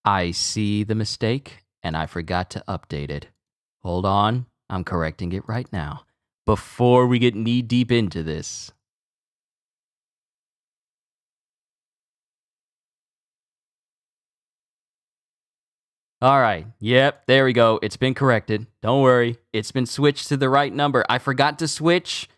I see the mistake, and I forgot to update it. Hold on, I'm correcting it right now. Before we get knee-deep into this. All right. Yep, there we go. It's been corrected. Don't worry. It's been switched to the right number. I forgot to switch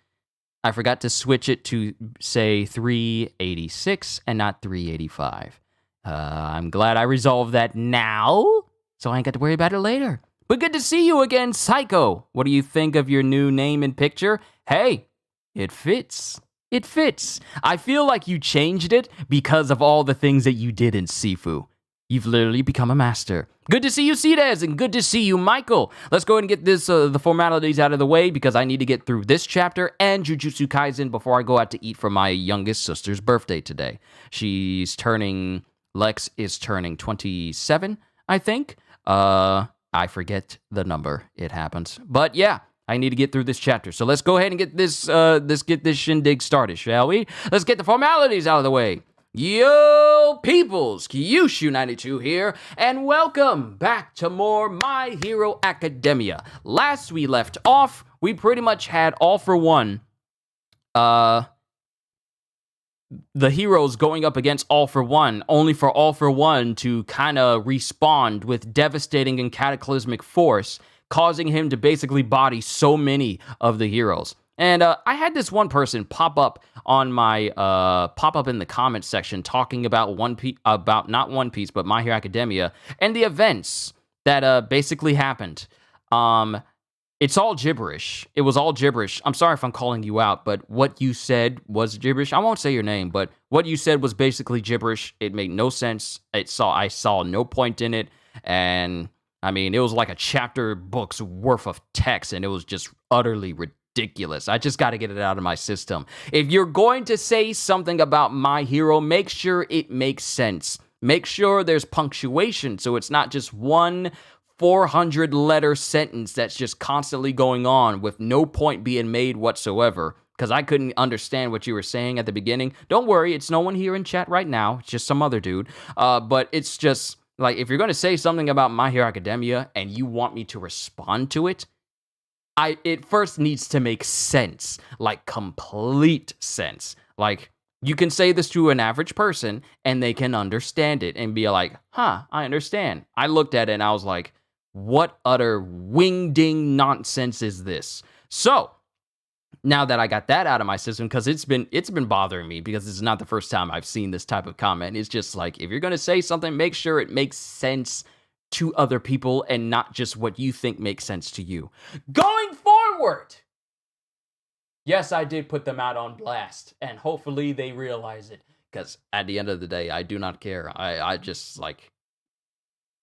it to, say, 386 and not 385. I'm glad I resolved that now, so I ain't got to worry about it later. But good to see you again, Psycho. What do you think of your new name and picture? Hey, it fits. It fits. I feel like you changed it because of all the things that you did in Sifu. You've literally become a master. Good to see you, Cedez, and good to see you, Michael. Let's go ahead and get this the formalities out of the way because I need to get through this chapter and Jujutsu Kaisen before I go out to eat for my youngest sister's birthday today. Lex is turning 27, I think. I forget the number. It happens. But yeah, I need to get through this chapter. So let's go ahead and get this shindig started, shall we? Let's get the formalities out of the way. Yo, peoples, Kyushu92 here, and welcome back to more My Hero Academia. Last we left off, we pretty much had All For One, the heroes going up against All For One, only for All For One to kind of respond with devastating and cataclysmic force, causing him to basically body so many of the heroes. And I had this one person pop up on my in the comments section talking about not One Piece, but My Hero Academia and the events that basically happened. It's all gibberish. It was all gibberish. I'm sorry if I'm calling you out, but what you said was gibberish. I won't say your name, but what you said was basically gibberish. It made no sense. I saw no point in it, and I mean, it was like a chapter book's worth of text, and it was just utterly ridiculous. I just got to get it out of my system. If you're going to say something about My Hero, make sure it makes sense. Make sure there's punctuation, so it's not just one 400-letter sentence that's just constantly going on with no point being made whatsoever, because I couldn't understand what you were saying at the beginning. Don't worry, it's no one here in chat right now. It's just some other dude. But it's just, like, if you're going to say something about My Hero Academia and you want me to respond to it, it first needs to make sense, like complete sense. Like, you can say this to an average person and they can understand it and be like, huh, I understand. I looked at it and I was like, what utter wing-ding nonsense is this? So, now that I got that out of my system, because it's been bothering me, because this is not the first time I've seen this type of comment. It's just like, if you're going to say something, make sure it makes sense to other people and not just what you think makes sense to you. Going forward, yes, I did put them out on blast, and hopefully they realize it, because at the end of the day, I do not care. I just, like,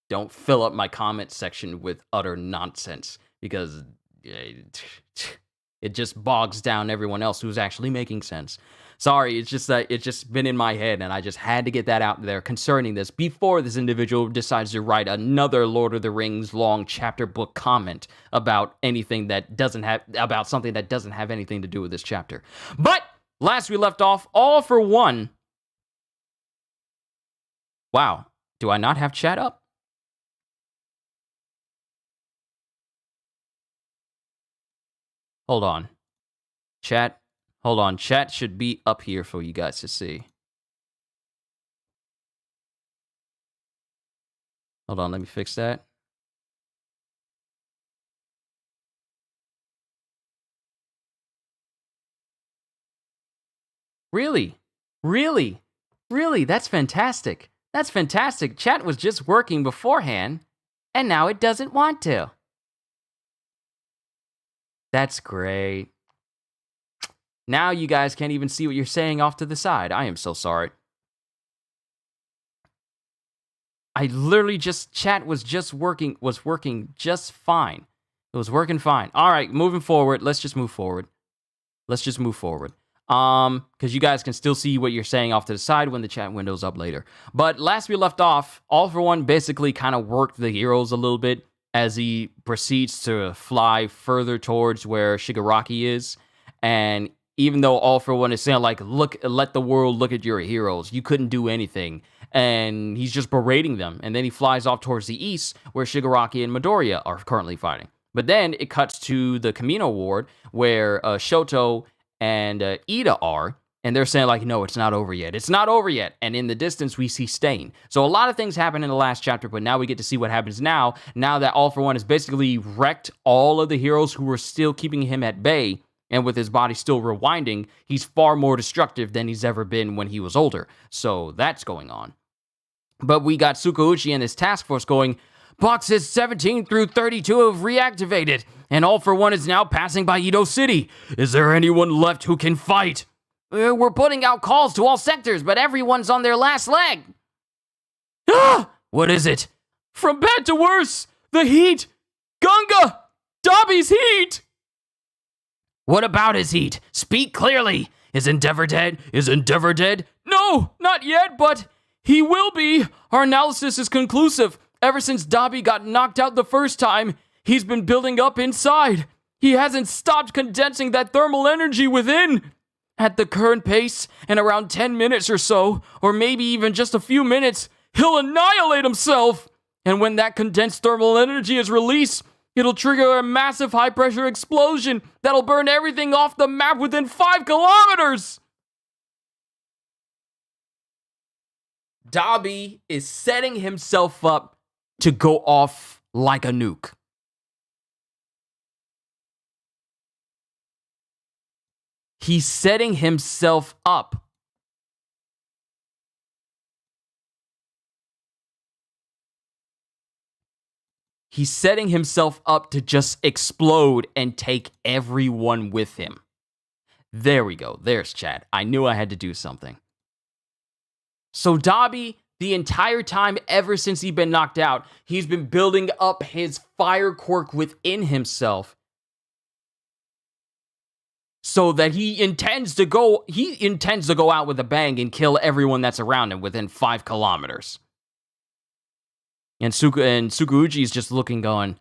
don't fill up my comment section with utter nonsense, because it just bogs down everyone else who's actually making sense. Sorry, it's just been in my head, and I just had to get that out there concerning this before this individual decides to write another Lord of the Rings long chapter book comment about something that doesn't have anything to do with this chapter. But last we left off, All For One. Wow, do I not have chat up? Hold on. Chat should be up here for you guys to see. Hold on, let me fix that. Really? Really? Really? That's fantastic. That's fantastic. Chat was just working beforehand, and now it doesn't want to. That's great. Now you guys can't even see what you're saying off to the side. I am so sorry. I literally chat was working just fine. It was working fine. All right, moving forward. Let's just move forward. Because you guys can still see what you're saying off to the side when the chat window's up later. But last we left off, All For One basically kind of worked the heroes a little bit as he proceeds to fly further towards where Shigaraki is, and even though All For One is saying, like, look, let the world look at your heroes. You couldn't do anything. And he's just berating them. And then he flies off towards the east, where Shigaraki and Midoriya are currently fighting. But then it cuts to the Kamino Ward, where Shoto and Ida are. And they're saying, like, no, it's not over yet. It's not over yet. And in the distance, we see Stain. So a lot of things happen in the last chapter, but now we get to see what happens now. Now that All For One has basically wrecked all of the heroes who were still keeping him at bay, and with his body still rewinding, he's far more destructive than he's ever been when he was older. So that's going on. But we got Tsukauchi and his task force going, boxes 17 through 32 have reactivated, and All For One is now passing by Edo City. Is there anyone left who can fight? We're putting out calls to all sectors, but everyone's on their last leg. Ah! What is it? From bad to worse. The heat. Gunga! Dabi's heat! What about his heat? Speak clearly. Is Endeavor dead? Is Endeavor dead? No, not yet, but he will be. Our analysis is conclusive. Ever since Dabi got knocked out the first time, he's been building up inside. He hasn't stopped condensing that thermal energy within. At the current pace, in around 10 minutes or so, or maybe even just a few minutes, he'll annihilate himself. And when that condensed thermal energy is released, it'll trigger a massive high-pressure explosion that'll burn everything off the map within 5 kilometers. Dabi is setting himself up to go off like a nuke. He's setting himself up. He's setting himself up to just explode and take everyone with him. There we go. There's chat. I knew I had to do something. So Dabi, the entire time ever since he's been knocked out, he's been building up his fire quirk within himself, so that he intends to go out with a bang and kill everyone that's around him within 5 kilometers. And Tsukauchi is just looking, going,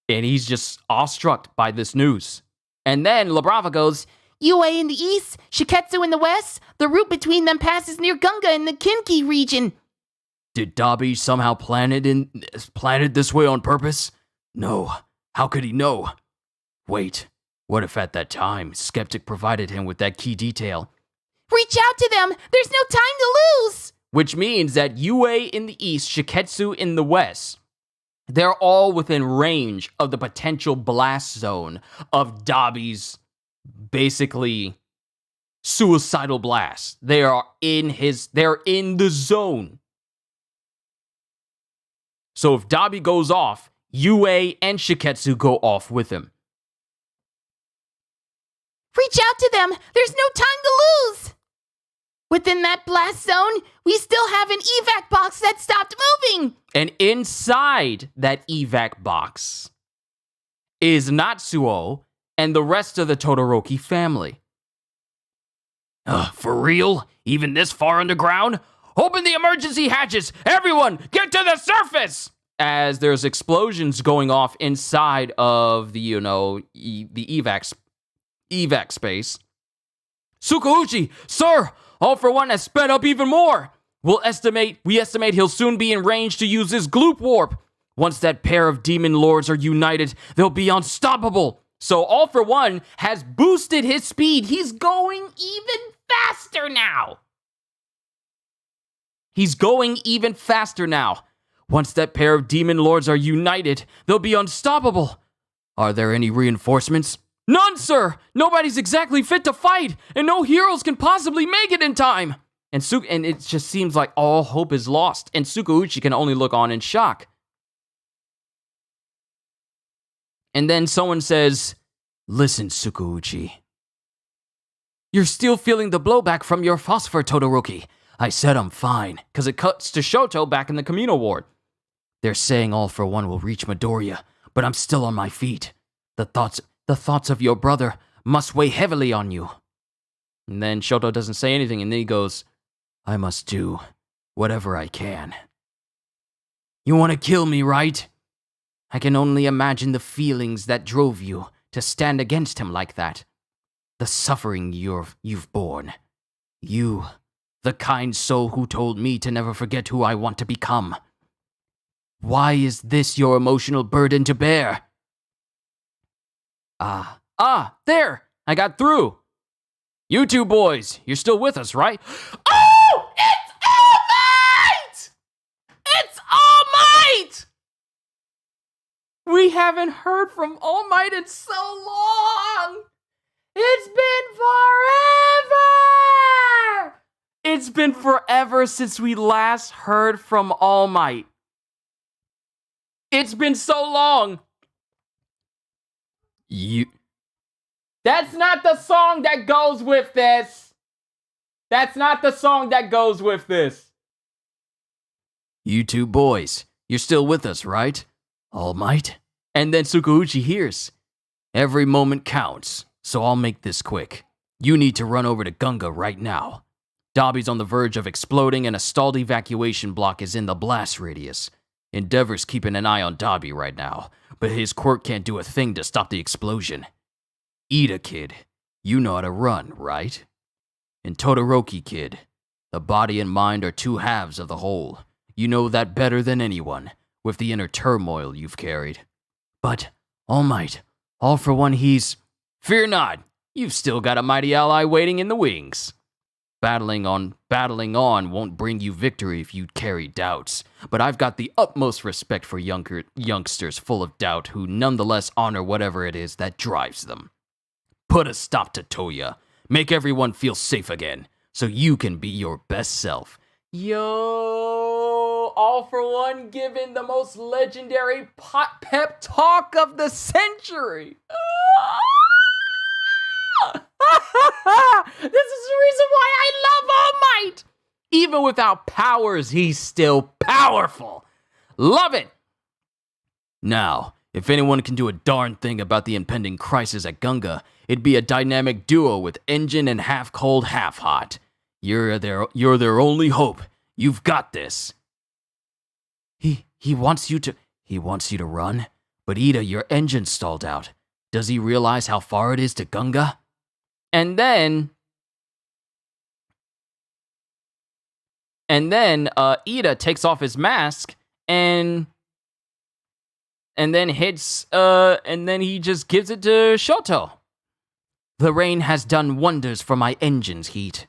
and he's just awestruck by this news. And then Labrava goes, UA in the east, Shiketsu in the west. The route between them passes near Gunga in the Kinki region. Did Dabi somehow planted this way on purpose? No. How could he know? Wait. What if at that time, Skeptic provided him with that key detail? Reach out to them! There's no time to lose! Which means that UA in the east, Shiketsu in the west, they're all within range of the potential blast zone of Dabi's, basically, suicidal blast. They're in the zone. So if Dabi goes off, UA and Shiketsu go off with him. Reach out to them! There's no time to lose! Within that blast zone, we still have an evac box that stopped moving! And inside that evac box is Natsuo and the rest of the Todoroki family. For real? Even this far underground? Open the emergency hatches! Everyone, get to the surface! As there's explosions going off inside of the, the evac space. Tsukauchi, sir, All For One has sped up even more. We estimate he'll soon be in range to use his Gloop Warp. Once that pair of demon lords are united, they'll be unstoppable. So All For One has boosted his speed. He's going even faster now. Once that pair of demon lords are united, they'll be unstoppable. Are there any reinforcements? None, sir! Nobody's exactly fit to fight, and no heroes can possibly make it in time! And it just seems like all hope is lost, and Tsukauchi can only look on in shock. And then someone says, listen, Tsukauchi. You're still feeling the blowback from your phosphor, Todoroki. I said I'm fine, because it cuts to Shoto back in the Kamino Ward. They're saying All For One will reach Midoriya, but I'm still on my feet. The thoughts of your brother must weigh heavily on you. And then Shoto doesn't say anything, and then he goes, I must do whatever I can. You want to kill me, right? I can only imagine the feelings that drove you to stand against him like that. the suffering you've borne. You, the kind soul who told me to never forget who I want to become. Why is this your emotional burden to bear? There! I got through. You two boys, you're still with us, right? Oh! It's All Might! It's All Might! We haven't heard from All Might in so long! It's been forever! It's been forever since we last heard from All Might. It's been so long! That's not the song that goes with this! That's not the song that goes with this! You two boys, you're still with us, right? All Might? And then Tsukauchi hears. Every moment counts, so I'll make this quick. You need to run over to Gunga right now. Dabi's on the verge of exploding and a stalled evacuation block is in the blast radius. Endeavor's keeping an eye on Dabi right now, but his quirk can't do a thing to stop the explosion. Ida, kid, you know how to run, right? And Todoroki, kid, the body and mind are two halves of the whole. You know that better than anyone, with the inner turmoil you've carried. But, All Might, all for one he's... Fear not, you've still got a mighty ally waiting in the wings. Battling on won't bring you victory if you carry doubts, but I've got the utmost respect for youngsters full of doubt who nonetheless honor whatever it is that drives them. Put a stop to Toya. Make everyone feel safe again, so you can be your best self. Yo, All for One giving the most legendary pep talk of the century. This is the reason why I love All Might. Even without powers, he's still powerful. Love it. Now, if anyone can do a darn thing about the impending crisis at Gunga, it'd be a dynamic duo with Engine and Half Cold, Half Hot. You're their only hope. You've got this. He wants you to run, but Ida, your engine's stalled out. Does he realize how far it is to Gunga? And then Ida takes off his mask and then he just gives it to Shoto. The rain has done wonders for my engine's heat.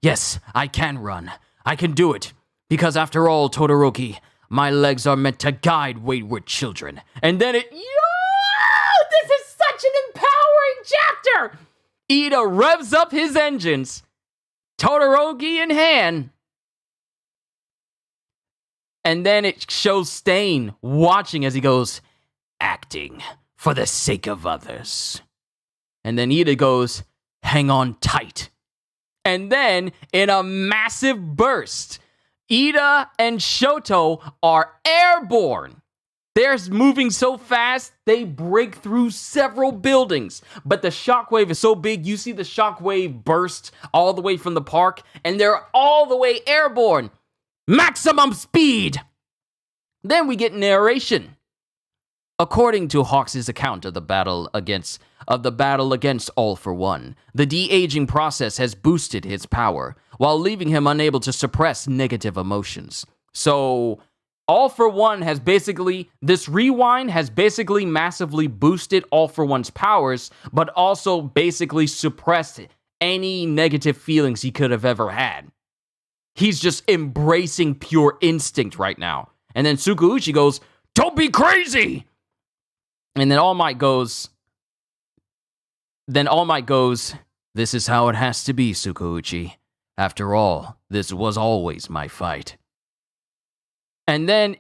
Yes, I can run. I can do it. Because after all, Todoroki, my legs are meant to guide wayward children. And then this is such an empowering chapter! Ida revs up his engines, Todoroki in hand. And then it shows Stain watching as he goes, acting for the sake of others. And then Ida goes, hang on tight. And then, in a massive burst, Ida and Shoto are airborne. They're moving so fast, they break through several buildings. But the shockwave is so big, you see the shockwave burst all the way from the park, and they're all the way airborne. Maximum speed! Then we get narration. According to Hawks' account of the battle against All for One, the de-aging process has boosted his power, while leaving him unable to suppress negative emotions. So, All for One has basically, this rewind has basically massively boosted All for One's powers, but also basically suppressed any negative feelings he could have ever had. He's just embracing pure instinct right now. And then Tsukauchi goes, don't be crazy! And then All Might goes, this is how it has to be, Tsukauchi. After all, this was always my fight. And then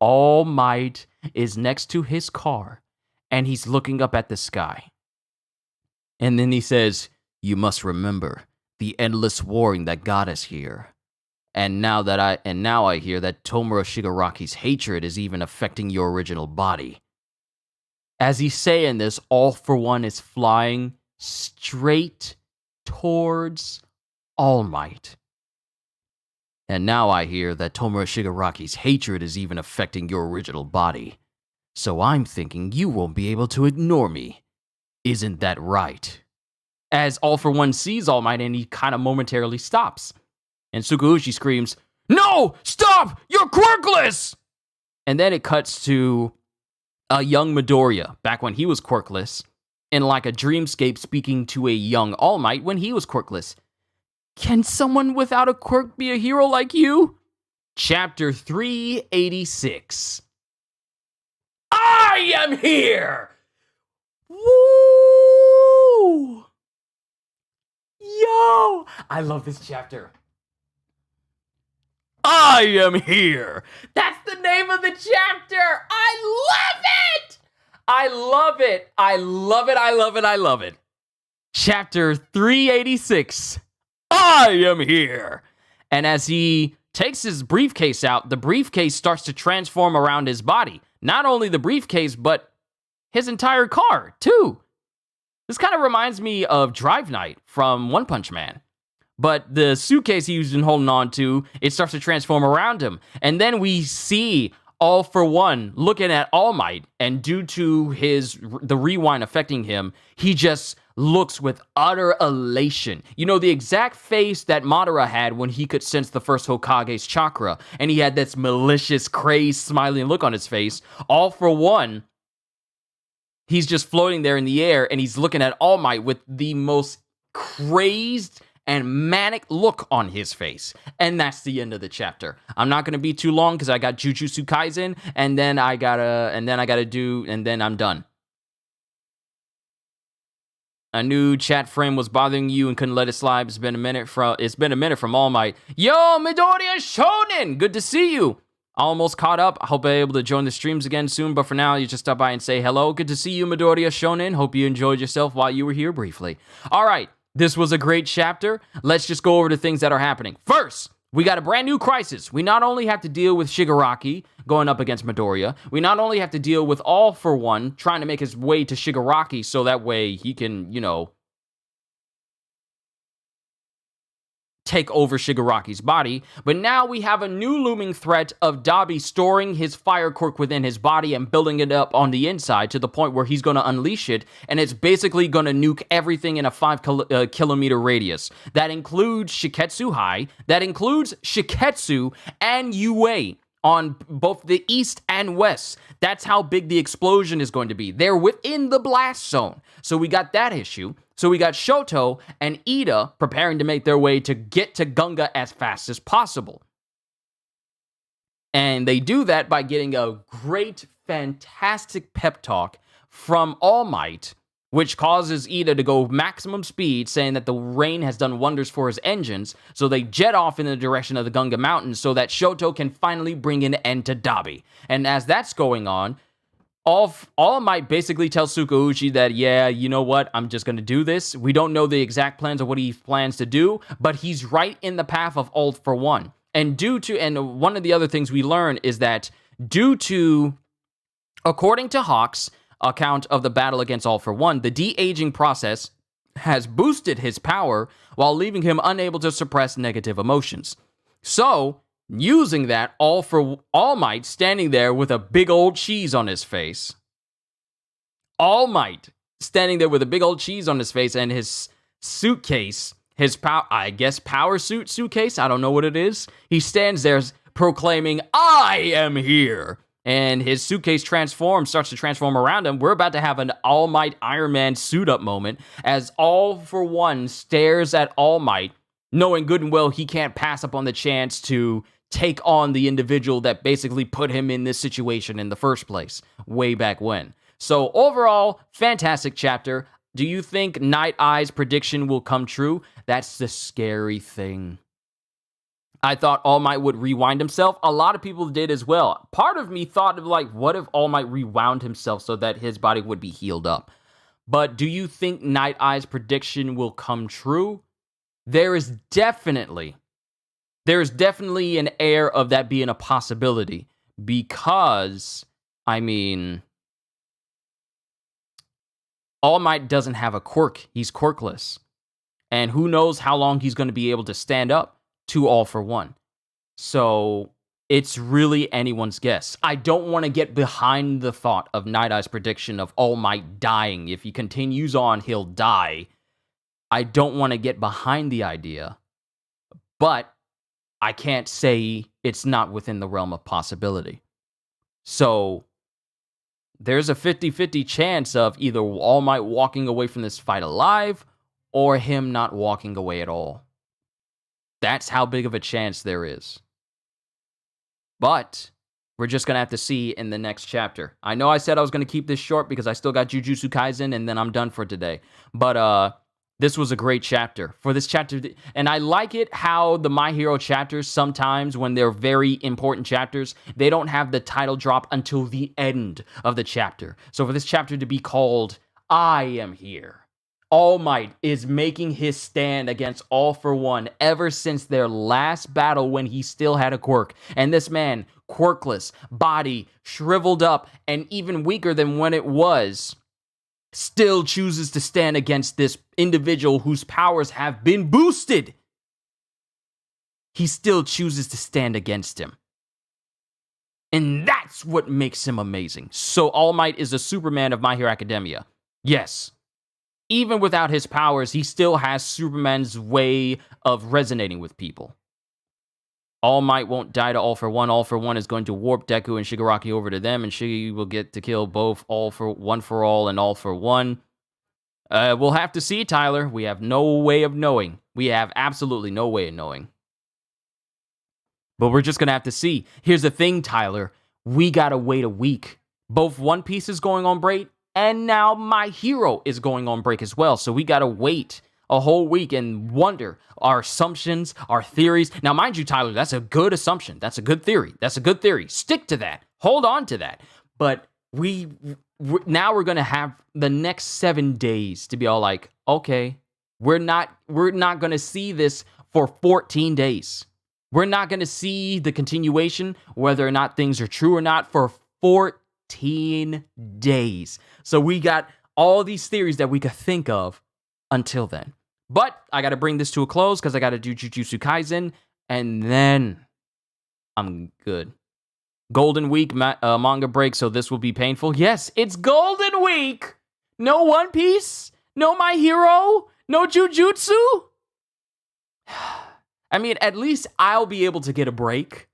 All Might is next to his car, and he's looking up at the sky. And then he says, you must remember the endless warring that got us here. And now I hear that Tomura Shigaraki's hatred is even affecting your original body. As he's saying this, All for One is flying straight towards All Might. And now I hear that Tomura Shigaraki's hatred is even affecting your original body. So I'm thinking you won't be able to ignore me. Isn't that right? As All For One sees All Might and he kind of momentarily stops. And Tsukauchi screams, "No! Stop! You're quirkless!" And then it cuts to a young Midoriya, back when he was quirkless, in like a dreamscape speaking to a young All Might when he was quirkless. Can someone without a quirk be a hero like you? Chapter 386. I am here! Woo! Yo! I love this chapter. I am here! That's the name of the chapter! I love it! I love it! I love it, I love it, I love it. Chapter 386. I am here! And as he takes his briefcase out, the briefcase starts to transform around his body. Not only the briefcase, but his entire car, too. This kind of reminds me of Drive Night from One Punch Man. But the suitcase he's been holding on to, it starts to transform around him. And then we see All For One looking at All Might, and due to the rewind affecting him, he just looks with utter elation. You know, the exact face that Madara had when he could sense the first Hokage's chakra, and he had this malicious, crazed, smiling look on his face. All For One, he's just floating there in the air, and he's looking at All Might with the most crazed and manic look on his face. And that's the end of the chapter. I'm not gonna be too long because I got Jujutsu Kaisen, and then I gotta do, and then I'm done. A new chat frame was bothering you and couldn't let it slide. It's been a minute from All Might. Yo, Midoriya Shonen! Good to see you. Almost caught up. I hope I'm able to join the streams again soon, but for now, you just stop by and say hello. Good to see you, Midoriya Shonen. Hope you enjoyed yourself while you were here briefly. All right, this was a great chapter. Let's just go over the things that are happening. First, we got a brand new crisis. We not only have to deal with Shigaraki going up against Midoriya, we not only have to deal with All For One trying to make his way to Shigaraki so that way he can, take over Shigaraki's body, but now we have a new looming threat of Dabi storing his fire quirk within his body and building it up on the inside to the point where he's going to unleash it, and it's basically going to nuke everything in a 5-kilometer radius. That includes Shiketsu High, that includes Shiketsu and UA on both the east and west. That's how big the explosion is going to be. They're within the blast zone. So we got that issue. So we got Shoto and Ida preparing to make their way to get to Gunga as fast as possible. And they do that by getting a great, fantastic pep talk from All Might, which causes Ida to go maximum speed, saying that the rain has done wonders for his engines, so they jet off in the direction of the Gunga Mountains so that Shoto can finally bring an end to Dabi. And as that's going on, All Might basically tells Tsukauchi that, yeah, you know what, I'm just going to do this. We don't know the exact plans of what he plans to do, but he's right in the path of All For One. And one of the other things we learn is that according to Hawk's account of the battle against All For One, the de-aging process has boosted his power while leaving him unable to suppress negative emotions. So, using that, All Might standing there with a big old cheese on his face. All Might standing there with a big old cheese on his face and his suitcase, his power suitcase, I don't know what it is. He stands there proclaiming, "I am here." And his suitcase starts to transform around him. We're about to have an All Might Iron Man suit-up moment as All For One stares at All Might, knowing good and well he can't pass up on the chance to take on the individual that basically put him in this situation in the first place, way back when. So overall, fantastic chapter. Do you think Night Eye's prediction will come true? That's the scary thing. I thought All Might would rewind himself. A lot of people did as well. Part of me thought of what if All Might rewound himself so that his body would be healed up? But do you think Night Eye's prediction will come true? There is definitely an air of that being a possibility because, All Might doesn't have a quirk. He's quirkless. And who knows how long he's going to be able to stand up to All For One. So it's really anyone's guess. I don't want to get behind the thought of Night Eye's prediction of All Might dying. If he continues on, he'll die. I don't want to get behind the idea, but I can't say it's not within the realm of possibility. So there's a 50-50 chance of either All Might walking away from this fight alive or him not walking away at all. That's how big of a chance there is. But we're just going to have to see in the next chapter. I know I said I was going to keep this short because I still got Jujutsu Kaisen and then I'm done for today. But this was a great chapter. For this chapter, and I like it how the My Hero chapters, sometimes when they're very important chapters, they don't have the title drop until the end of the chapter. So for this chapter to be called I Am Here, All Might is making his stand against All for One ever since their last battle when he still had a quirk. And this man, quirkless, body shriveled up, and even weaker than when it was, still chooses to stand against this individual whose powers have been boosted. He still chooses to stand against him. And that's what makes him amazing. So All Might is a Superman of My Hero Academia. Yes. Even without his powers, he still has Superman's way of resonating with people. All Might won't die to All for One. All for One is going to warp Deku and Shigaraki over to them, and she will get to kill both All for One for All and All for One. We'll have to see, Tyler. We have no way of knowing. We have absolutely no way of knowing. But we're just going to have to see. Here's the thing, Tyler. We got to wait a week. Both One Piece is going on break, and now My Hero is going on break as well. So we got to wait a whole week and wonder our assumptions, our theories. Now, mind you, Tyler, that's a good assumption. That's a good theory. That's a good theory. Stick to that. Hold on to that. But now we're going to have the next 7 days to be all like, okay, we're not going to see this for 14 days. We're not going to see the continuation, whether or not things are true or not, for 14 days. So we got all these theories that we could think of until then. But I got to bring this to a close because I got to do Jujutsu Kaisen, and then I'm good. Golden Week manga break, so this will be painful. Yes, it's Golden Week! No One Piece? No My Hero? No Jujutsu? I mean, at least I'll be able to get a break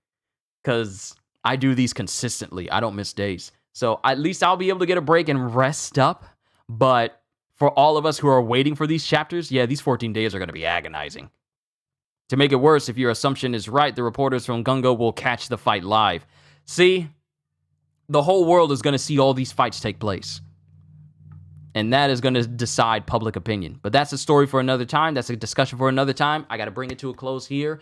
because I do these consistently. I don't miss days. So at least I'll be able to get a break and rest up. But for all of us who are waiting for these chapters, yeah, these 14 days are going to be agonizing. To make it worse, if your assumption is right, the reporters from Gungo will catch the fight live. See, the whole world is going to see all these fights take place. And that is going to decide public opinion. But that's a story for another time. That's a discussion for another time. I got to bring it to a close here.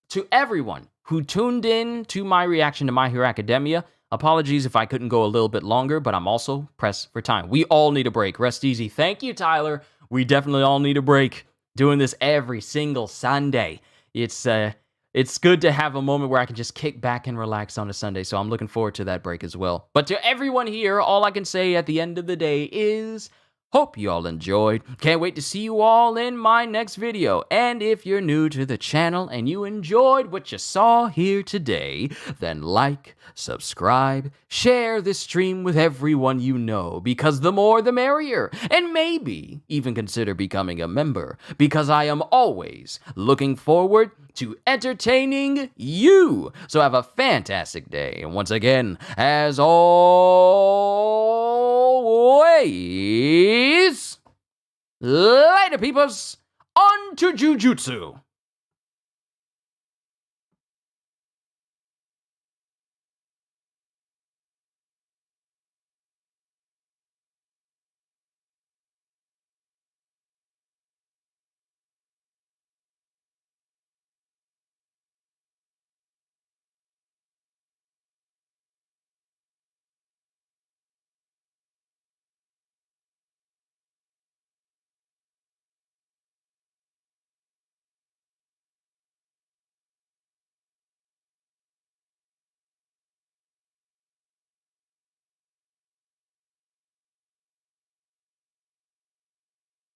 To everyone who tuned in to my reaction to My Hero Academia, apologies if I couldn't go a little bit longer, but I'm also pressed for time. We all need a break. Rest easy. Thank you, Tyler. We definitely all need a break. Doing this every single Sunday. It's good to have a moment where I can just kick back and relax on a Sunday, so I'm looking forward to that break as well. But to everyone here, all I can say at the end of the day is, hope you all enjoyed. Can't wait to see you all in my next video. And if you're new to the channel and you enjoyed what you saw here today, then like, subscribe, share this stream with everyone you know, because the more the merrier. And maybe even consider becoming a member, because I am always looking forward to entertaining you. So have a fantastic day. And once again, as always, later, peoples, on to Jujutsu.